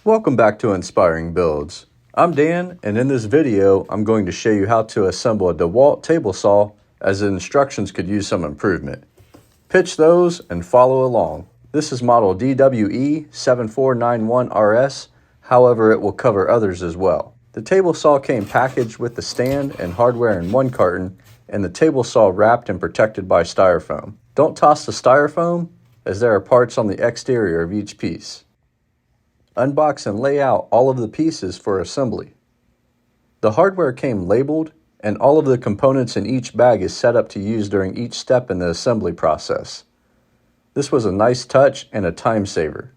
Welcome back to Inspiring Builds. I'm Dan, and in this video I'm going to show you how to assemble a DeWalt table saw, as the instructions could use some improvement. Pitch those and follow along. This is model DWE7491RS, however it will cover others as well. The table saw came packaged with the stand and hardware in one carton, and the table saw wrapped and protected by styrofoam. Don't toss the styrofoam, as there are parts on the exterior of each piece. Unbox and lay out all of the pieces for assembly. The hardware came labeled, and all of the components in each bag is set up to use during each step in the assembly process. This was a nice touch and a time saver.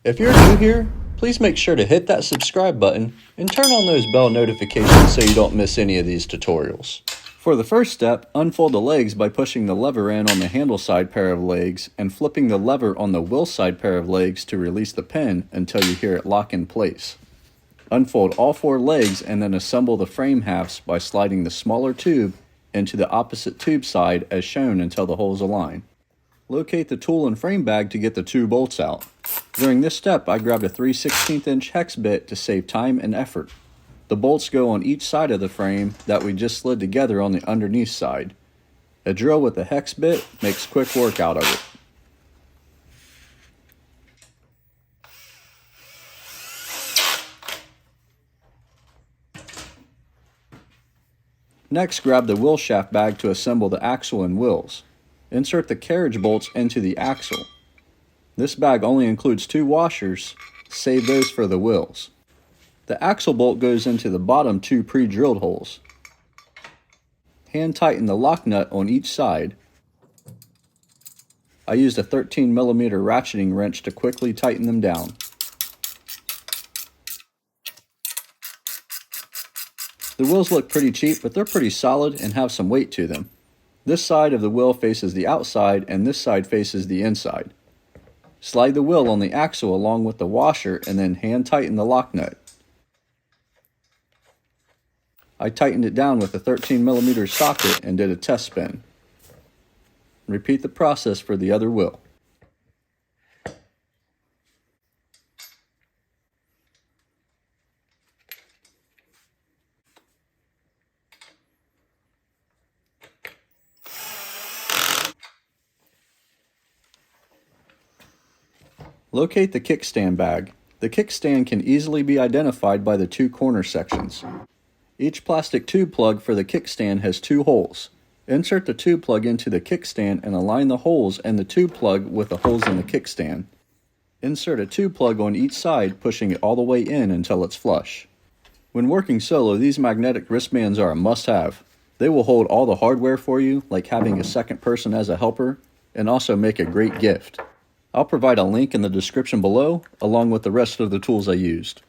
If you're new here, please make sure to hit that subscribe button and turn on those bell notifications so you don't miss any of these tutorials. For the first step, unfold the legs by pushing the lever in on the handle side pair of legs and flipping the lever on the wheel side pair of legs to release the pin until you hear it lock in place. Unfold all four legs and then assemble the frame halves by sliding the smaller tube into the opposite tube side as shown until the holes align. Locate the tool and frame bag to get the two bolts out. During this step, I grabbed a 3/16" hex bit to save time and effort. The bolts go on each side of the frame that we just slid together on the underneath side. A drill with a hex bit makes quick work out of it. Next, grab the wheel shaft bag to assemble the axle and wheels. Insert the carriage bolts into the axle. This bag only includes 2 washers, save those for the wheels. The axle bolt goes into the bottom 2 pre-drilled holes. Hand tighten the lock nut on each side. I used a 13mm ratcheting wrench to quickly tighten them down. The wheels look pretty cheap, but they're pretty solid and have some weight to them. This side of the wheel faces the outside and this side faces the inside. Slide the wheel on the axle along with the washer and then hand tighten the lock nut. I tightened it down with a 13mm socket and did a test spin. Repeat the process for the other wheel. Locate the kickstand bag. The kickstand can easily be identified by the 2 corner sections. Each plastic tube plug for the kickstand has 2 holes. Insert the tube plug into the kickstand and align the holes in the tube plug with the holes in the kickstand. Insert a tube plug on each side, pushing it all the way in until it's flush. When working solo, these magnetic wristbands are a must-have. They will hold all the hardware for you, like having a second person as a helper, and also make a great gift. I'll provide a link in the description below, along with the rest of the tools I used.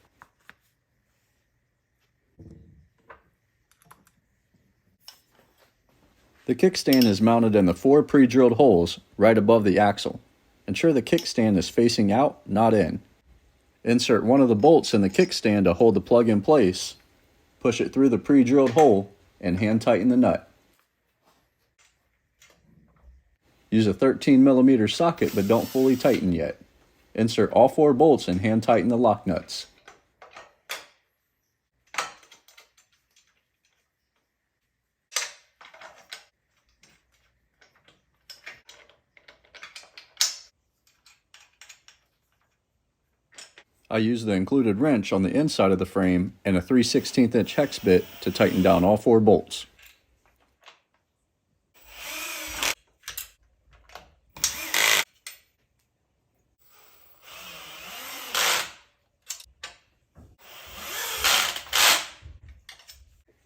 The kickstand is mounted in the 4 pre-drilled holes right above the axle. Ensure the kickstand is facing out, not in. Insert one of the bolts in the kickstand to hold the plug in place. Push it through the pre-drilled hole and hand tighten the nut. Use a 13mm socket but don't fully tighten yet. Insert all 4 bolts and hand tighten the lock nuts. I used the included wrench on the inside of the frame and a 3/16" hex bit to tighten down all 4 bolts.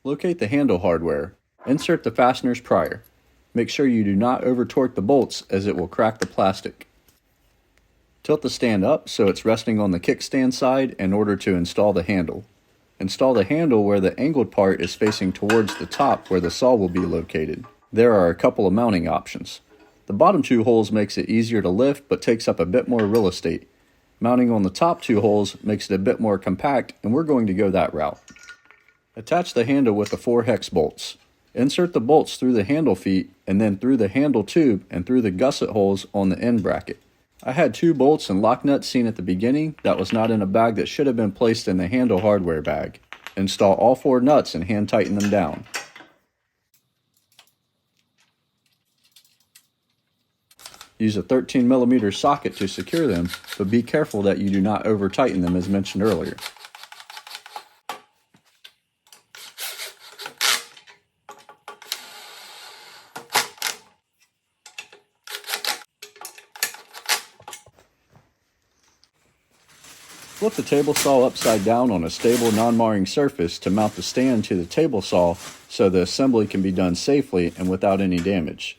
Locate the handle hardware. Insert the fasteners prior. Make sure you do not over torque the bolts as it will crack the plastic. Tilt the stand up so it's resting on the kickstand side in order to install the handle. Install the handle where the angled part is facing towards the top where the saw will be located. There are a couple of mounting options. The bottom 2 holes makes it easier to lift but takes up a bit more real estate. Mounting on the top 2 holes makes it a bit more compact, and we're going to go that route. Attach the handle with the 4 hex bolts. Insert the bolts through the handle feet and then through the handle tube and through the gusset holes on the end bracket. I had 2 bolts and lock nuts seen at the beginning that was not in a bag that should have been placed in the handle hardware bag. Install all 4 nuts and hand tighten them down. Use a 13mm socket to secure them, but be careful that you do not over tighten them as mentioned earlier. Flip the table saw upside down on a stable non-marring surface to mount the stand to the table saw so the assembly can be done safely and without any damage.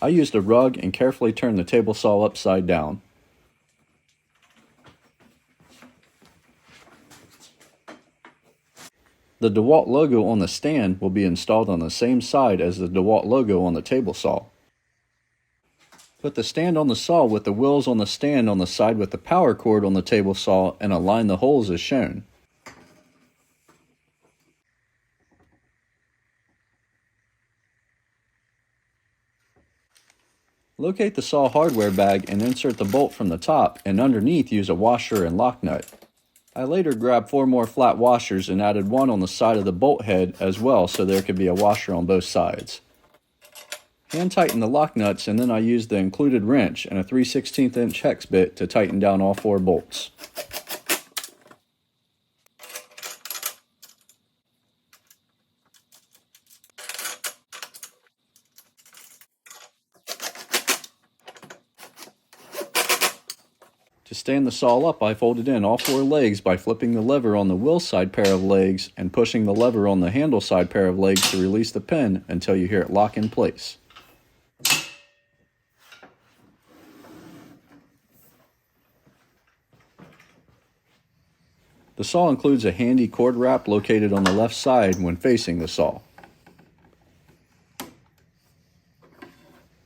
I used a rug and carefully turned the table saw upside down. The DeWalt logo on the stand will be installed on the same side as the DeWalt logo on the table saw. Put the stand on the saw with the wheels on the stand on the side with the power cord on the table saw and align the holes as shown. Locate the saw hardware bag and insert the bolt from the top, and underneath use a washer and lock nut. I later grabbed 4 more flat washers and added one on the side of the bolt head as well so there could be a washer on both sides. Hand tighten the lock nuts, and then I used the included wrench and a 3/16 inch hex bit to tighten down all 4 bolts. To stand the saw up, I folded in all 4 legs by flipping the lever on the wheel side pair of legs and pushing the lever on the handle side pair of legs to release the pin until you hear it lock in place. The saw includes a handy cord wrap located on the left side when facing the saw.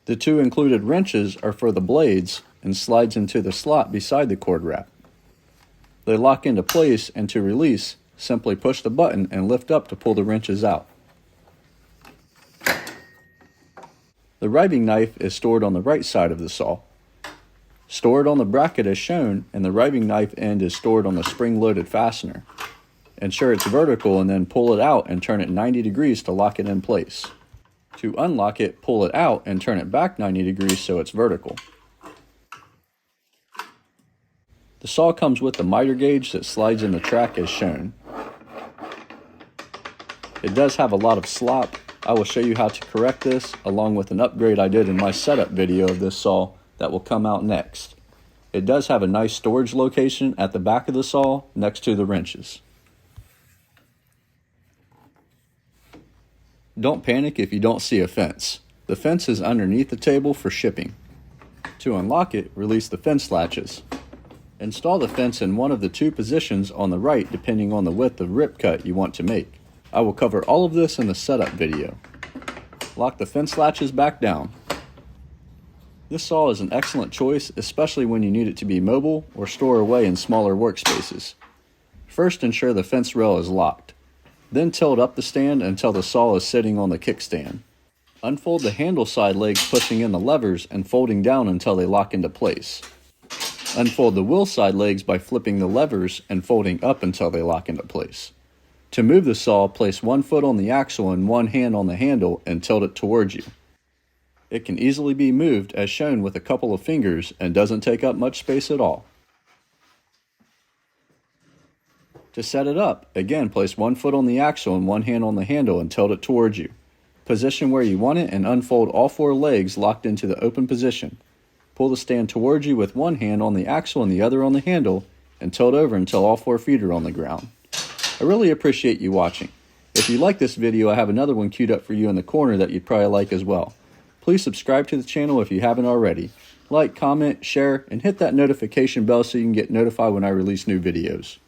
The 2 included wrenches are for the blades and slides into the slot beside the cord wrap. They lock into place, and to release, simply push the button and lift up to pull the wrenches out. The riving knife is stored on the right side of the saw. Store it on the bracket as shown, and the riving knife end is stored on the spring-loaded fastener. Ensure it's vertical and then pull it out and turn it 90 degrees to lock it in place. To unlock it, pull it out and turn it back 90 degrees so it's vertical. The saw comes with the miter gauge that slides in the track as shown. It does have a lot of slop. I will show you how to correct this along with an upgrade I did in my setup video of this saw that will come out next. It does have a nice storage location at the back of the saw next to the wrenches. Don't panic if you don't see a fence. The fence is underneath the table for shipping. To unlock it, release the fence latches. Install the fence in one of the 2 positions on the right depending on the width of rip cut you want to make. I will cover all of this in the setup video. Lock the fence latches back down. This saw is an excellent choice, especially when you need it to be mobile or store away in smaller workspaces. First, ensure the fence rail is locked. Then tilt up the stand until the saw is sitting on the kickstand. Unfold the handle side legs pushing in the levers and folding down until they lock into place. Unfold the wheel side legs by flipping the levers and folding up until they lock into place. To move the saw, place 1 foot on the axle and 1 hand on the handle and tilt it towards you. It can easily be moved as shown with a couple of fingers and doesn't take up much space at all. To set it up, again place 1 foot on the axle and 1 hand on the handle and tilt it towards you. Position where you want it and unfold all 4 legs locked into the open position. Pull the stand towards you with 1 hand on the axle and the other on the handle and tilt over until all 4 feet are on the ground. I really appreciate you watching. If you like this video, I have another one queued up for you in the corner that you'd probably like as well. Please subscribe to the channel if you haven't already. Like, comment, share, and hit that notification bell so you can get notified when I release new videos.